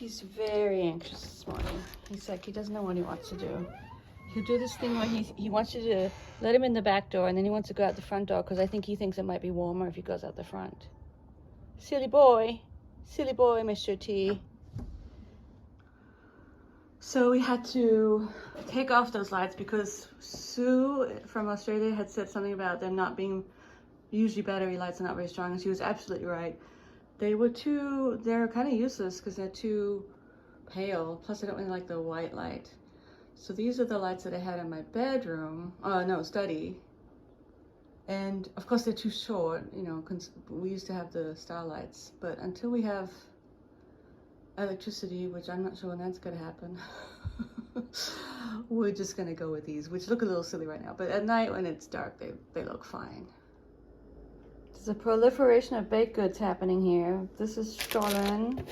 He's very anxious this morning. He's like, he doesn't know what he wants to do. He'll do this thing where he wants you to let him in the back door, and then he wants to go out the front door because I think he thinks it might be warmer if he goes out the front. Silly boy, Mr. T. So we had to take off those lights because Sue from Australia had said something about them not being, usually battery lights are not very strong, and she was absolutely right. They're kind of useless because they're too pale. Plus I don't really like the white light. So these are the lights that I had in my bedroom, study. And of course they're too short, you know, we used to have the star lights, but until we have electricity, which I'm not sure when that's gonna happen, we're just gonna go with these, which look a little silly right now, but at night when it's dark, they look fine. There's a proliferation of baked goods happening here. This is Stollen.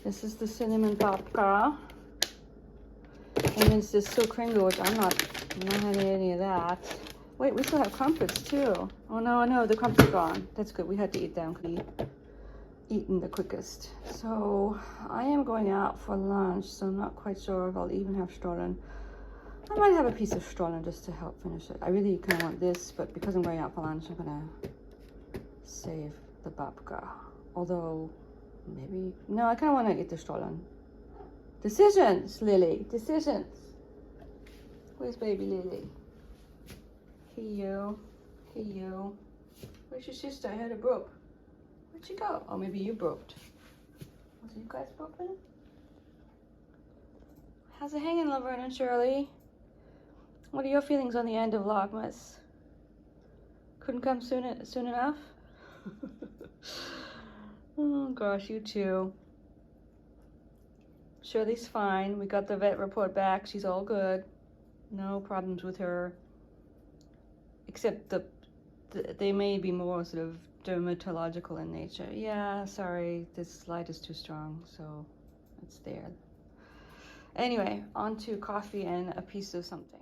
This is the cinnamon babka. And then it's this silk kringle, which I'm not having any of that. Wait, we still have crumpets too. Oh no, the crumpets are gone. That's good. We had to eat them because we eaten the quickest. So I am going out for lunch, so I'm not quite sure if I'll even have Stollen. I might have a piece of Stollen just to help finish it. I really kind of want this, but because I'm going out for lunch, I'm gonna save the babka. Although, maybe, no, I kind of want to eat the Stollen. Decisions, Lily, decisions. Where's baby Lily? Hey you, hey you. Where's your sister? I heard her broke. Where'd she go? Oh, maybe you broke. Was it you guys broken? How's it hanging, Laverne and Shirley? What are your feelings on the end of Vlogmas? Couldn't come soon enough? Oh gosh, you too. Shirley's fine. We got the vet report back. She's all good. No problems with her. Except they may be more sort of dermatological in nature. Yeah, sorry, this light is too strong, so it's there. Anyway, on to coffee and a piece of something.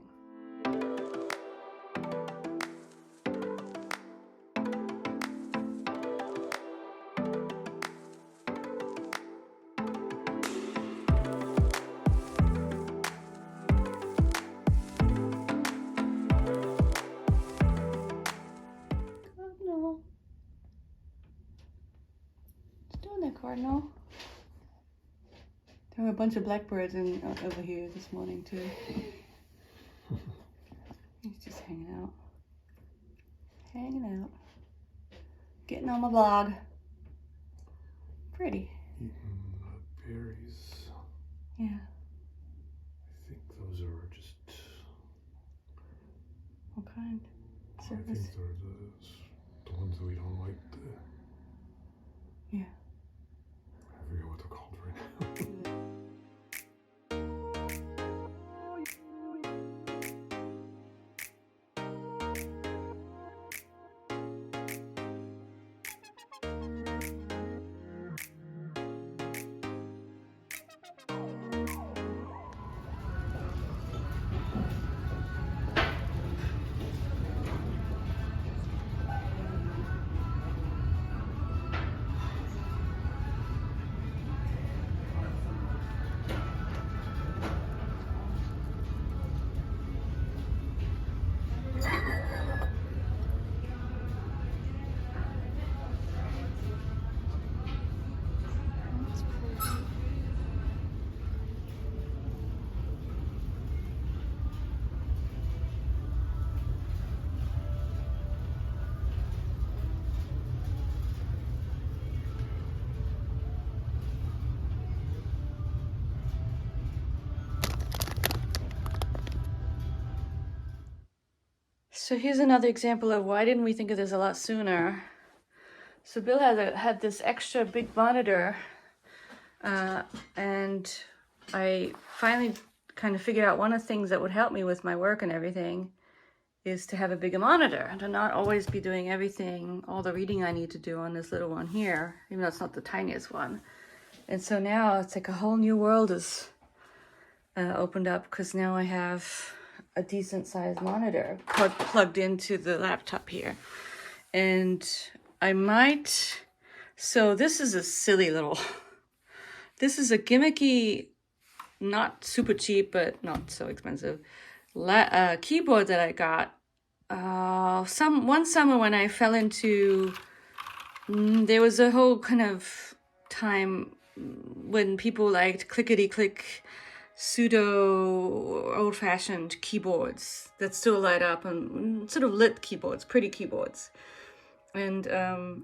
Cardinal. There were a bunch of blackbirds over here this morning too. He's just hanging out. Getting on my vlog. Pretty. Eating the berries. Yeah. I think those are just... What kind? I think they're the ones that we don't like. Yeah. I forget what they're called right now. So here's another example of why didn't we think of this a lot sooner. So Bill had this extra big monitor, and I finally kind of figured out one of the things that would help me with my work and everything is to have a bigger monitor and to not always be doing everything, all the reading I need to do on this little one here, even though it's not the tiniest one. And so now it's like a whole new world is opened up because now I have a decent sized monitor plugged into the laptop here. And I might, so this is a silly little This is a gimmicky, not super cheap, but not so expensive keyboard that I got one summer when I fell into. There was a whole kind of time when people liked clickety-click, pseudo old-fashioned keyboards that still light up, and sort of lit keyboards, pretty keyboards. And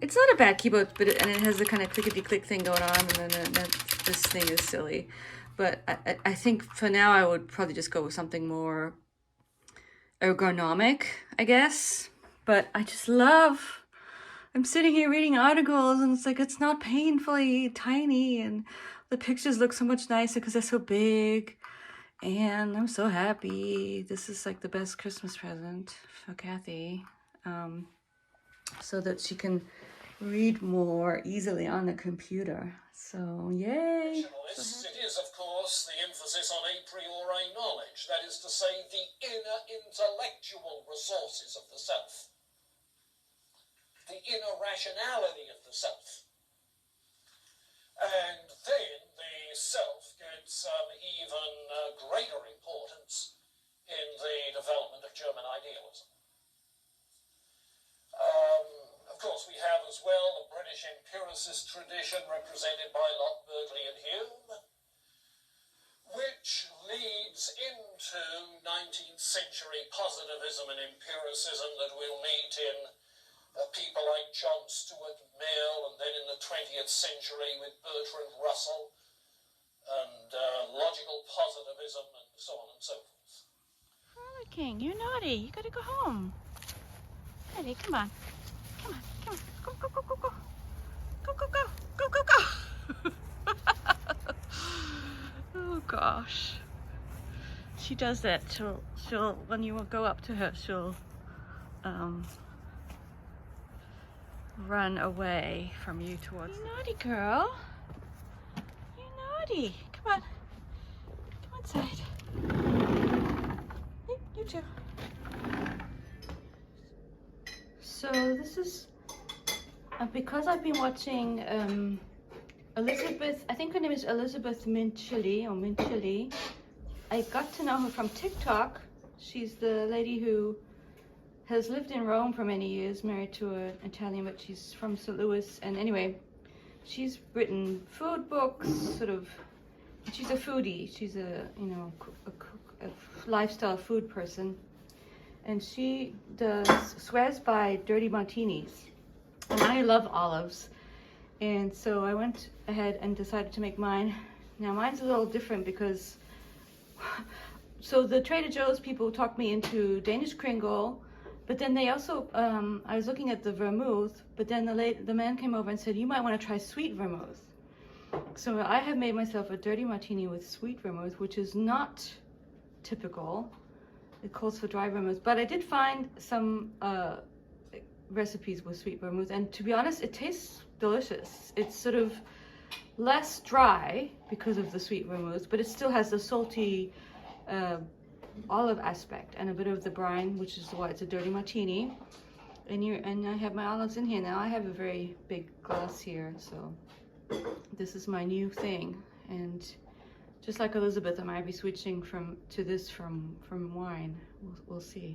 it's not a bad keyboard, but it has a kind of clickety-click thing going on, and then this thing is silly. But I think for now I would probably just go with something more ergonomic, I guess. But I just love... I'm sitting here reading articles, and it's like, it's not painfully tiny, and the pictures look so much nicer because they're so big, and I'm so happy. This is like the best Christmas present for Kathy, so that she can read more easily on the computer. So, yay! It is, of course, the emphasis on a priori knowledge, that is to say, the inner intellectual resources of the self. The inner rationality of the self. And then the self gets even greater importance in the development of German idealism. Of course, we have as well the British empiricist tradition represented by Locke, Berkeley and Hume, which leads into 19th century positivism and empiricism that we'll meet in people like John Stuart Mill, and then in the 20th century with Bertrand Russell, and logical positivism, and so on and so forth. Frolicking, you're naughty. You gotta go home. Eddie, come on. Come on, come on. Go, go, go, go, go. Go, go, go. Go, go, go. Oh, gosh. She does that. She'll, when you go up to her, she'll, run away from you towards... You naughty girl. You naughty. Come on. Come inside. Hey, you too. So this is because I've been watching Elizabeth, I think her name is Elizabeth Minchilli. I got to know her from TikTok. She's the lady who has lived in Rome for many years, married to an Italian, but she's from St. Louis. And anyway, she's written food books, sort of. She's a foodie. She's a lifestyle food person, and she swears by dirty martinis. And I love olives, and so I went ahead and decided to make mine. Now mine's a little different because, so the Trader Joe's people talked me into Danish Kringle. But then they also, I was looking at the vermouth, but then the man came over and said, you might want to try sweet vermouth. So I have made myself a dirty martini with sweet vermouth, which is not typical. It calls for dry vermouth. But I did find some recipes with sweet vermouth, and to be honest, it tastes delicious. It's sort of less dry because of the sweet vermouth, but it still has the salty olive aspect and a bit of the brine, which is why it's a dirty martini. And I have my olives in here now. I have a very big glass here, so this is my new thing. And just like Elizabeth, I might be switching to this from wine. We'll see.